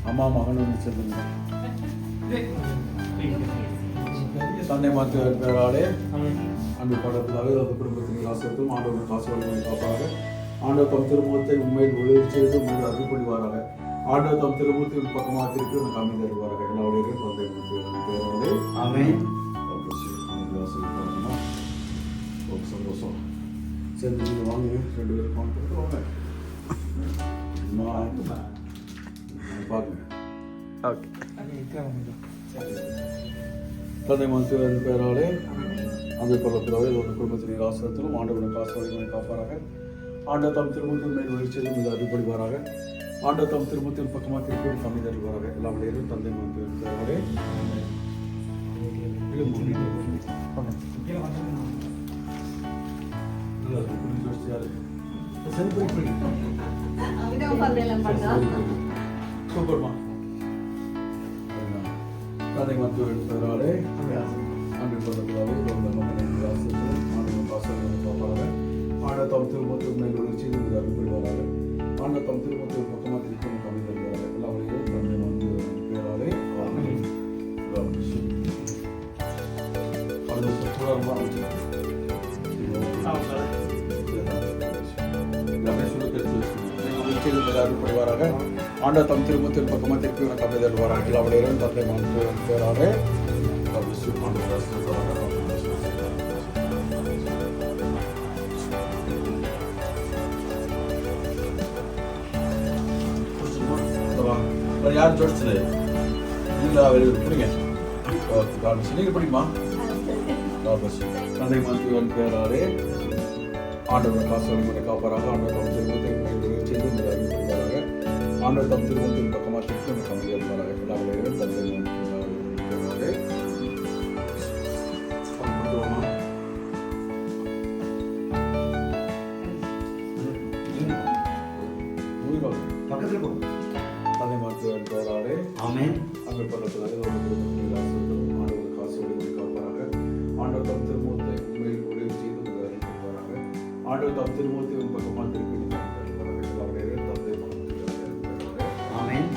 அம்மா மகன் வந்து செல்லுங்க. தந்தை மாற்று பேராலே அன்பு படத்திலாக குடும்பத்தின் ஆசிரியத்தும் ஆண்டவர்கள் காசு வழங்கி காப்பாக. ஆண்டவர் தம் திருமுகத்தை உண்மையில் ஒளிர் செய்து உண்மையில் அருள்பொழிவாராக. ஆண்டவர் தம் திருமுகத்தை பக்கமாக திருப்பி உனக்கு அமைதி தருவாராக. எல்லாருடைய தந்தை மாற்று பேராலே ஆமென். சந்தோஷம். சரி, நீங்கள் வாங்க, 2 பேரும் ஃபோன் பண்ணிட்டு வாங்க. பாருங்க. ஓகே. தந்தை மருத்துவரின் பெயராலே அந்த கொள்ளப்பிறவை ஒரு குடும்பத்தின் ஆசிரியத்திலும் ஆண்டவரின் காசு வழிகளை காப்பாராக. ஆண்டவர் தம் திருமணத்தின் மேல் வெளிச்சதும் இது அடிப்படைவாராக. ஆண்டவர் தம் திருமணத்தின் பக்கமாக திருப்பி கம்மி தருவாராக. எல்லா வழியிலும் தந்தை மருத்துவரின் பெயராலே சூப்பர்மா. தந்தை மருத்துவரின் பெயராலே அன்பு கொள்ளப்பிறவை ஆண்டவர் தம் திருமணத்தின் மேல் வெளிச்சதும் இது அடிப்படைவாராக. ஆண்டவர் தம் திருமணத்தின் பக்கமாக திருப்பி கம்மி தருவாராக. எல்லா வழியிலும் தந்தை மருத்துவரின் பெயராலே அருள்படுவாராக. ஆண்டவர் தம் திருமணத்தின் பக்கமாக திருப்பி உனக்கு அமைதி தருவாராக. எல்லா வழியிலும் தந்தை மருத்துவரின் பெயராலே யார் ஜோடிச்சது? பிடிங்க. நீங்கள் பிடிக்குமா? தந்தை மருத்துவன் பேராலே ஆண்டவர் காசு வழிமுறை காப்பாராக. ஆண்டவர் தம் திருமணத்தின் செய்து அறிவிப்பாராக. ஆண்டவர் தம் திருமணத்தின் பக்கமாக திருப்பி உனக்கு அமைதி தருவாராக. எல்லா வழியிலும் தந்தை பேராலே பக்கத்துல போ. தந்தை மருத்துவன் பேராலே ஆமென். அங்கு பக்கத்தில் ஆண்டவர் காசு வழிமுறை காப்பாராக. ஆண்டவர் தம் திருமணத்தை உண்மையில் ஒளிவு செய்து அறிவிப்பாராக. ஆண்டவர் தம் திருமணத்தை உன் பக்கமாக திருப்பி தருவாராக. எல்லா வழியிலும் தந்தை மருத்துவன் பேராலே ஆமென்.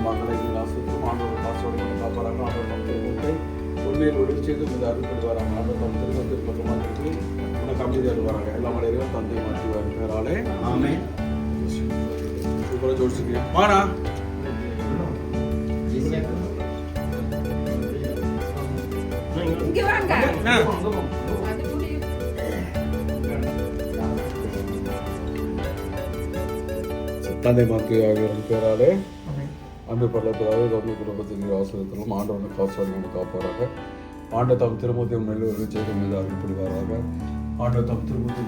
மகளை ஆசிரியரும் ஆண்டவர் காசோடு காப்பாராக. ஆண்டவர் தம் திருமணத்தை உண்மையில் ஒளிவு செய்து அருள்படுவாராக. ஆண்டவர் தம் திருமணத்தின் பக்கமாக திருப்பி உனக்கு அமைதி தருவாராக. எல்லா மலையிலும் தந்தை மருத்துவன் பேராலே ஆமென். சூப்பராக ஜோடிச்சுக்கிறேன். வாடா. தந்தை மருத்துவரின் பேராலே அன்பு பள்ளத்திலாக கௌரவ குடும்பத்தின் ஆசிரியத்திலும் ஆண்டவனுக்கு காசு காப்பாராக. ஆண்டவர் தம் திருமணத்தை உண்மையில் செய்து மீது அறிவிப்படுவாராக. ஆண்டவர் தம் திருமணத்தை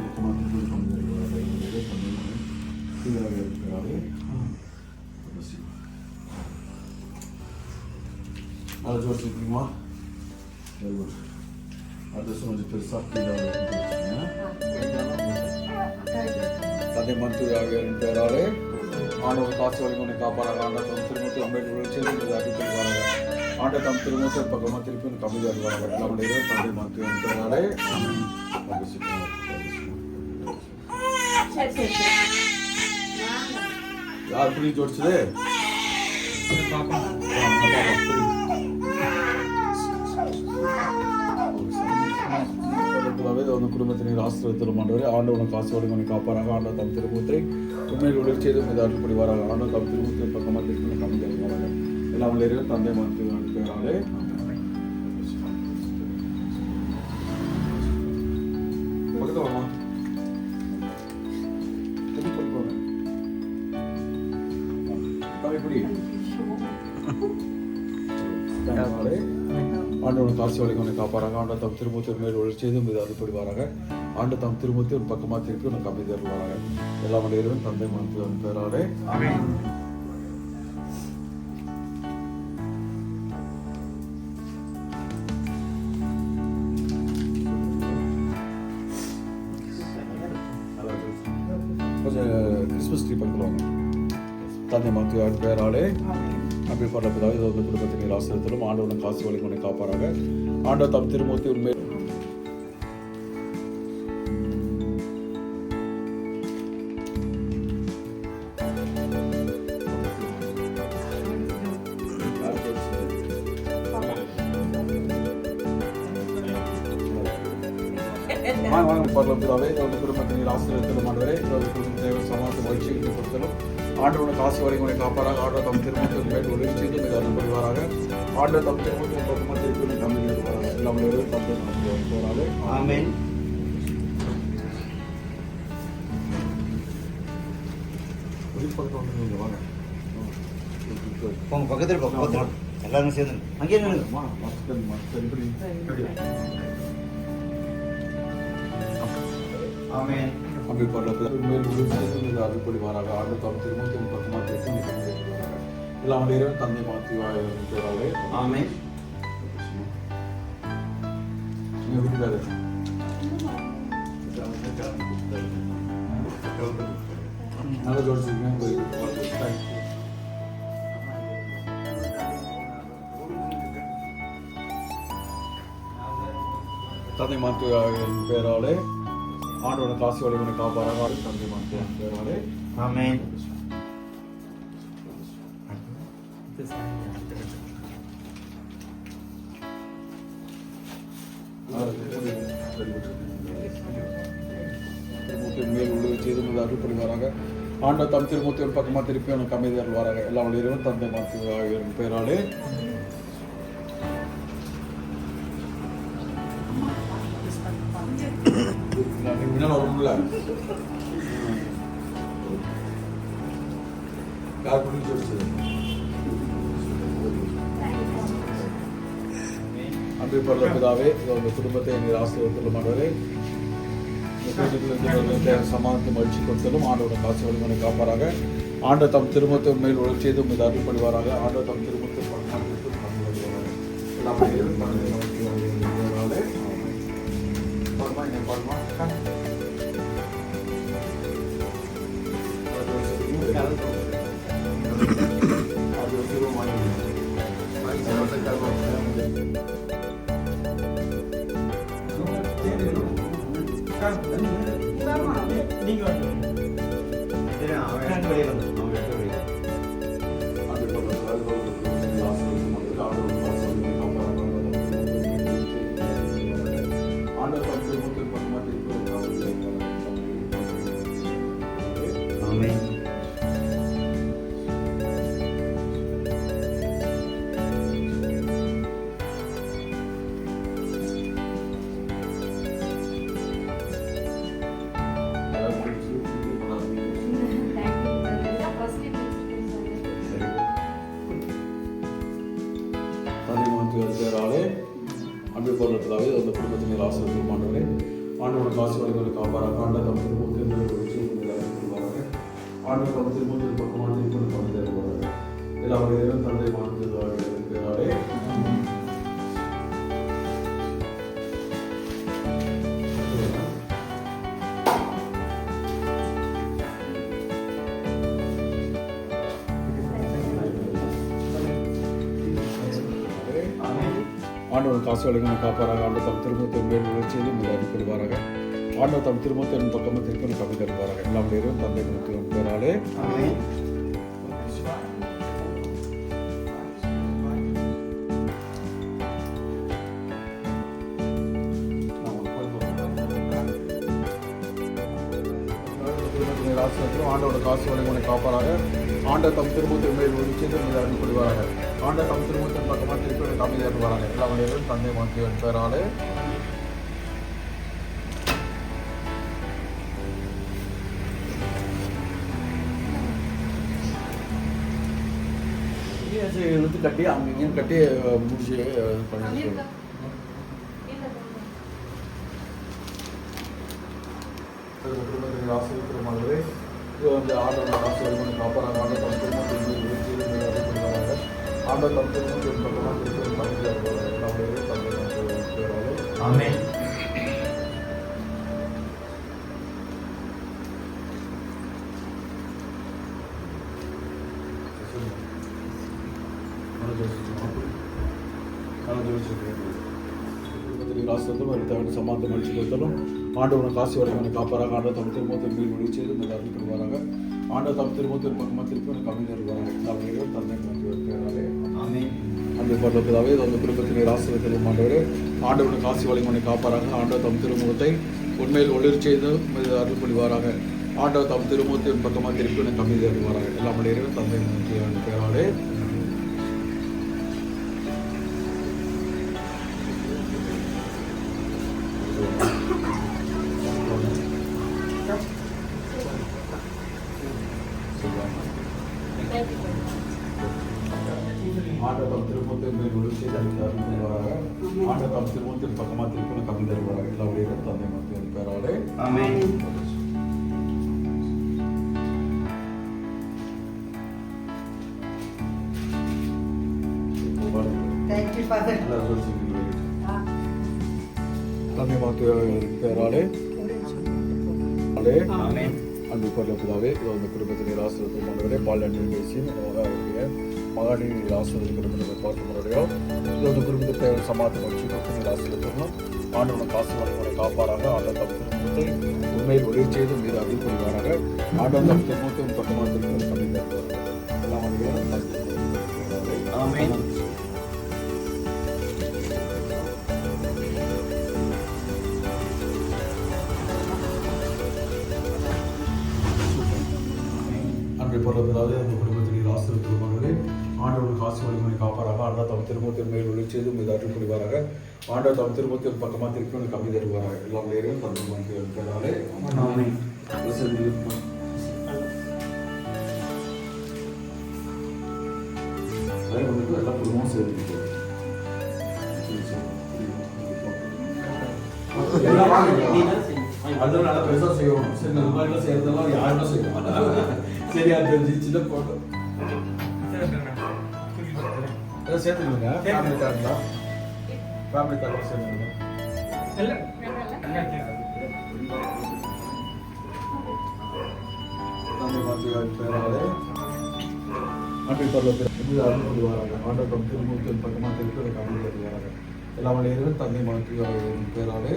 நல்லா ஜோடிச்சுக்கிங்கம்மா. அடுத்த கொஞ்சம் பெருசாக தந்தை மருத்துவரின் பேராலே ஆண்டவர் காசு வழிமுறை காப்பாராக. ஆண்டவர் தம் திருமணத்தை உண்மையில் செய்து அறிவிப்படுவாராக. ஆண்டவர் தம் திருமணத்தை பக்கமாக திருப்பி எனக்கு அமைதி வருவாராக. எல்லா வழியிலும் தந்தை மருத்துவரின் பேராலே யார் புரிய ஜோடிச்சது? குடும்பத்தினர் ஆசிரியத்திலும் ஆண்டவனுக்கு காசு வழிமுறை காப்பாராக. ஆண்டவர் தம் திருமணத்தை உண்மையில் ஒளிவு செய்து மீது அருள்படுவாராக. ஆண்டவர் தம் திருமணத்தின் பக்கமாக திருப்பி எனக்கு அமைதி வருவாராக. எல்லா வழியிலும் தந்தை மருத்துவரின் பேராலே பக்கத்தில் ஆண்டவன் காசு வழிமுறை காப்பாராக. ஆண்டவர் தம் திருமணத்தின் மேல் ஒளி செய்து மீது அருள்படுவாராக. ஆண்டு தம் திருமணத்தை ஒரு பக்கமாக திருப்பி உனக்கு அமைதி தருவாராக. எல்லா மனிதரும் தந்தை மருத்துவன் பேராலே ஆமென். கொஞ்சம் கிறிஸ்மஸ் ட்ரீ பக்கத்தில் வாங்க. தந்தை மாத்தியாவின் பெயராலே அப்படி பரலோகத்திலே இதோ இந்த குடும்பத்தை நீர் ஆசீர்வதித்தருளும். ஆண்டவர் காசு வழி கொண்டு காப்பாராக. ஆண்டவர் தம் திருமூர்த்தி உண்மை பரலோகத்திலே இதோ இந்த குடும்பத்தை நீர் ஆசீர்வதித்தருளும். ஆண்டவரே இதோ இந்த குடும்பத்தை சமாளித்து மகிழ்ச்சி கொடுத்தலும். ஆண்டவர் காசு வழி கொண்டு காப்பாராக. ஆண்டவர் தம் திருமூர்த்தி உண்மை உதவி செய்து மீது அருள் புரிவாராக. ஆண்டவர் தம் திருமூர்த்தி பக்கமாக திருப்பி கம்மி வருவாராக. எல்லாம் தந்தை மாத்தியாவின் பெயராலே ஆமென். போங்க பக்கத்தில் பக்கம் எல்லாரும் சேர்ந்து அங்கேயே நில்லுங்க. ஆமென். அப்படி பரலோகத்தில் அருள்படி வாராக. ஆண்டு தம் திருமூர்த்தி பக்கமாக திருப்பி எல்லாம் இறைவன் தந்தை மாத்தியாவின் பெயராலே ஆமென். நீங்க விட்டுக்காது நல்லா ஜோடிச்சிருக்கேன். தந்தை மாத்தியாவின் பெயராலே ஆண்டோட காசு வழிகளை காப்பாராக. தந்தை மாத்தியாவின் பெயராலே ஆமென். மேல் உள்ள செய்து அருள்படுவாராக. ஆண்ட தம் திருமூர்த்தி ஒரு பக்கமாக திருப்பி அவனுக்கு அமைதி அருள்வாராக. எல்லாம் இறைவன் தந்தை மாத்தியாவின் பெயராலே முன்னால் வரும்ல யார் குடிச்சு வச்சது அன்பு பரலோகப்பிதாவே இந்த குடும்பத்தை நீர் ஆசீர்வதித்தருளும். ஆண்டவரே சமாளித்து மகிழ்ச்சி கொடுத்தலும். ஆண்டோட காசு வழிகளை காப்பாராக. ஆண்ட தம் திருமூர்த்தி மேல் உழல் செய்து மீது அருள்படுவாராக. ஆண்ட தம் திருமூர்த்தி பேராலே அன்பு பரலோகத்திலே அந்த குடும்பத்தை நீர் ஆசீர்வதித்தருளும். ஆண்டவரே ஆண்டவரோட காசு வழிகளை காப்பாராக. ஆண்ட தம் திருமூர்த்தி ஆண்டு தம் திருமூர்த்தி பக்கமாக திருப்பி கம்மி தருவாராக. எல்லாம் இறைவன் தந்தை மாத்தியாவின் பெயராலே ஆண்டவர் காசு வழிகளை காப்பாராக. ஆண்டு தம் திருமூர்த்தி மேல் உயர்ச்சியில் மீது அடிப்படுவாராக. ஆண்டவர் தம் திருமூர்த்தி பக்கமாக திருப்பி கம்மி தருவாராக. எல்லாம் இறைவன் தந்தை மாத்தியாவின் பெயராலே ஆண்டோட காசு வழிகளை காப்பாராக. ஆண்ட தம் திருமூர்த்தி மேல் உயர்ச்சியில் மீது அடிப்படுவாராக. ஆண்ட தம் திருமூர்த்தி பக்கமாக திருப்பி கம்மி தருவாராக. எல்லாம் இறைவன் தந்தை மாத்தியாவின் பெயராலே இழுத்து கட்டி அங்கேயும் கட்டி முடிச்சு பண்ணி குடும்பத்தின் ஆசிரியர் இது வந்து ஆண்டோட காசு வழிகளை காப்பாராக. ஆண்ட தம் திருமூர்த்தி ஆண்ட தம் திருமூர்த்தி பக்கமாக திருப்பி கம்மி தருவாராக. எல்லாம் இறைவன் தந்தை மாத்தியாவின் பெயராலே ஆமென். சமாந்தம் அடிச்சு கொடுத்தாலும் ஆண்டவனை காசு வரைக்கும் காப்பாராக ஆண்டவர் தம் திருமணத்தில் மீன் ஒளி செய்து இந்த அருள்படுவாராக ஆண்டவர் தம் திருமணத்தில் பக்கமாக திருப்பி எனக்கு கவிஞர் வருவாங்க தந்தை பேராலே அந்த பட்டதாவே அந்த குடும்பத்தினர் ஆசிரியத்திலும் ஆண்டவனை காசு வழிமனை காப்பாராக ஆண்டவர் தம் திருமுகத்தை உண்மையில் ஒளிர் செய்து அருள் புரிவாராக ஆண்டவர் தம் திருமுகத்தின் பக்கமாக திருப்பி எனக்கு கவிதை வருவாராக எல்லாம் மலையிலும் தந்தை பேராலே ஆண்டவர் திருமணத்தின் மேல் ஒளி செய்து அருள்வாராக ஆண்டவர் திருமணத்தின் பக்கமாக திருப்பி கம்மி தருவாராக எல்லா வழியிலும் தந்தை மத்திய பேராலே Thank you, Father. தந்தை மத்திய பேராலே அன்பு பரலோகப்பிதாவே இந்த குடும்பத்தினர் ஆசிரியர் மன்னரே பால்யாண்டின் பேசியும் மகாநீர் ஆசிரியர் குடும்பத்தினர் பார்த்து முறையோ இந்த குடும்பத்தை தேவை சமாதம் வச்சு குடும்பத்தினர் ஆசிரியர்களும் ஆண்டவனை காசு வழங்கனை காப்பாராக ஆண்டவர் தம் திருமணத்தை உண்மையில் ஒளி செய்து மீது அருள் புரிவாராக ஆண்டவர் தம் திருமணத்தை பக்கமாக திருமணம் கம்மி தருவார்கள் எல்லாம் பொருளாதார அந்த குடும்பத்தினர் ஆசிரியர் திருமணங்களே ஆண்டவர் காசு வழிமனை காப்பாராக ஆண்டவர் தம் திருமணத்தின் மேல் ஒளி செய்து மீது அருள் புரிவாராக ஆண்டவர் தம் திருமணத்தின் பக்கமாக திருப்பி கம்மி தருவாராக எல்லாம் நேரம் தந்தை பேராலே எல்லா குடும்பமும் சேர்ந்து அதெல்லாம் நல்லா பெருசாக செய்யணும் சரி இந்த மாதிரிலாம் செய்யறதெல்லாம் யாருன்னா செய்யணும் சரியா தெரிஞ்சிச்சுன்னா போட்டோம் சேர்த்துக்கணுங்க ஃபேமிலி கார்டா ஃபேமிலி கார்டில் சேர்த்துக்கணும் தந்தை மாத்தியார் பேராலே ஆண்டை பருவத்தில் அருள் புரிவாராக ஆண்டவர் திருமூர்த்தின் பக்கமாக திருப்பி கம்மி தருவாராக எல்லா வழியிலும் தந்தை மாத்தியார் பேராலே